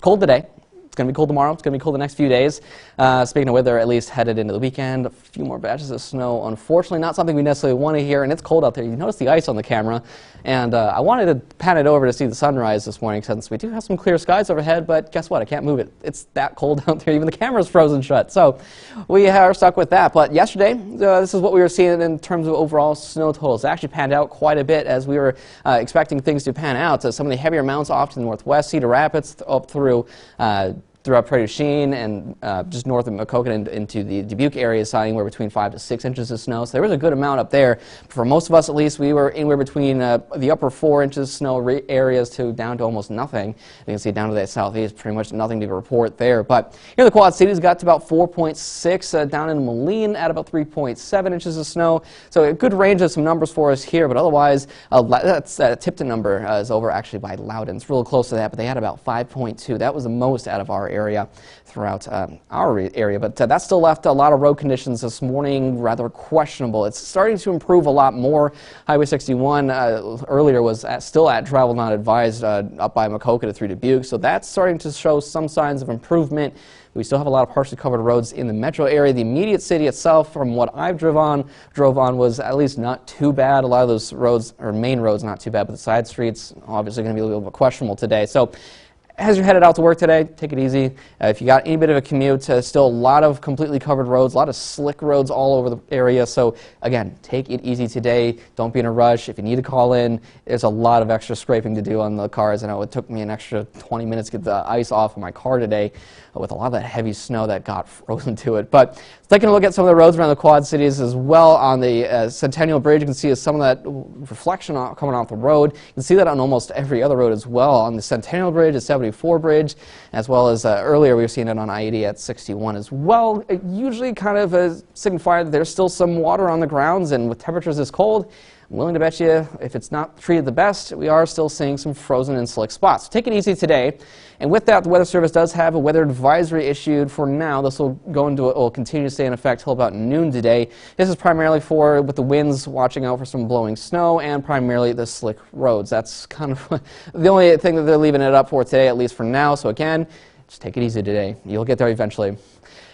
cold today. It's going to be cold tomorrow. It's going to be cold the next few days. Speaking of weather, at least headed into the weekend, a few more batches of snow. Unfortunately, not something we necessarily want to hear, and it's cold out there. You notice the ice on the camera, and I wanted to pan it over to see the sunrise this morning since we do have some clear skies overhead, but guess what? I can't move it. It's that cold out there. Even the camera's frozen shut, so we are stuck with that. But yesterday, this is what we were seeing in terms of overall snow totals. It actually panned out quite a bit as we were expecting things to pan out. Some of the heavier amounts off to the northwest, Cedar Rapids, up through throughout Prairie du Chien and just north of Maquoketa into the Dubuque area, anywhere between 5 to 6 inches of snow. So there was a good amount up there. For most of us, at least, we were anywhere between the upper 4 inches snow areas to down to almost nothing. You can see down to that southeast, pretty much nothing to report there. But here in the Quad Cities, got to about 4.6, down in Moline at about 3.7 inches of snow. So a good range of some numbers for us here, but otherwise, that's Tipton number is over actually by Loudon. It's real close to that, but they had about 5.2. That was the most out of our area throughout our area, but that still left a lot of road conditions this morning rather questionable. It's starting to improve a lot more. Highway 61 earlier was still at travel not advised up by Maquoketa through Dubuque, so that's starting to show some signs of improvement. We still have a lot of partially covered roads in the metro area. The immediate city itself, from what I've drove on was at least not too bad. A lot of those roads, or main roads, not too bad, but the side streets obviously going to be a little bit questionable today. So as you're headed out to work today, take it easy. If you got any bit of a commute, still a lot of completely covered roads, a lot of slick roads all over the area. So again, take it easy today. Don't be in a rush. If you need to call in, there's a lot of extra scraping to do on the cars. I know it took me an extra 20 minutes to get the ice off of my car today with a lot of that heavy snow that got frozen to it. But taking a look at some of the roads around the Quad Cities as well. On the Centennial Bridge, you can see some of that reflection coming off the road. You can see that on almost every other road as well. On the Centennial Bridge, the 74 Bridge, as well as earlier we were seeing it on I-80 at 61 as well. It usually kind of signified that there's still some water on the grounds, and with temperatures this cold, I'm willing to bet you if it's not treated the best, we are still seeing some frozen and slick spots. So take it easy today. And with that, the Weather Service does have a weather advisory issued for now. This will will continue to stay in effect till about noon today. This is primarily for with the winds, watching out for some blowing snow, and primarily the slick roads. That's kind of the only thing that they're leaving it up for today, at least for now. So again, just take it easy today. You'll get there eventually.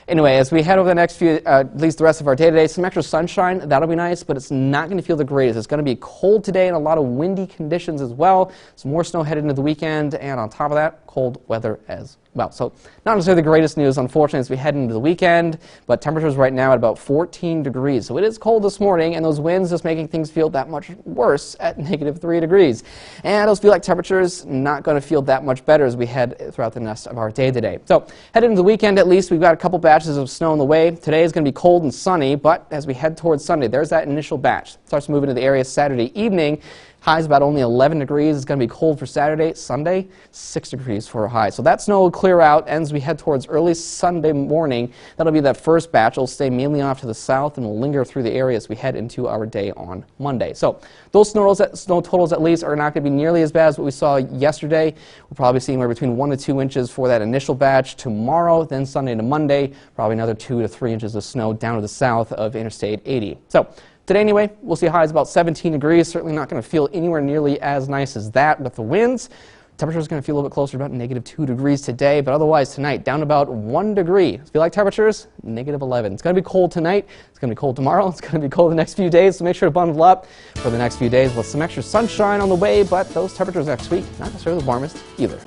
Anyway, as we head over the next few, at least the rest of our day today, some extra sunshine, that'll be nice, but it's not going to feel the greatest. It's going to be cold today and a lot of windy conditions as well. Some more snow headed into the weekend, and on top of that, cold weather as well. So not necessarily the greatest news, unfortunately, as we head into the weekend, but temperatures right now at about 14 degrees. So it is cold this morning, and those winds just making things feel that much worse at -3 degrees. And those feel like temperatures not going to feel that much better as we head throughout the rest of our day today. So heading into the weekend, at least, we've got a couple batches of snow on the way. Today is going to be cold and sunny, but as we head towards Sunday, there's that initial batch. It starts moving to the area Saturday evening. Highs about only 11 degrees. It's going to be cold for Saturday. Sunday, 6 degrees for a high. So that snow will clear out, and as we head towards early Sunday morning, that'll be that first batch. It'll stay mainly off to the south and will linger through the area as we head into our day on Monday. So those snow totals at least are not going to be nearly as bad as what we saw yesterday. We're probably seeing where between 1 to 2 inches for that initial batch tomorrow, then Sunday to Monday, probably another 2 to 3 inches of snow down to the south of Interstate 80. So today, anyway, we'll see highs about 17 degrees. Certainly not going to feel anywhere nearly as nice as that with the winds. Temperature is going to feel a little bit closer to about -2 degrees today, but otherwise tonight, down about 1 degree. If you like temperatures, -11. It's going to be cold tonight. It's going to be cold tomorrow. It's going to be cold the next few days, so make sure to bundle up for the next few days with some extra sunshine on the way, but those temperatures next week, not necessarily the warmest either.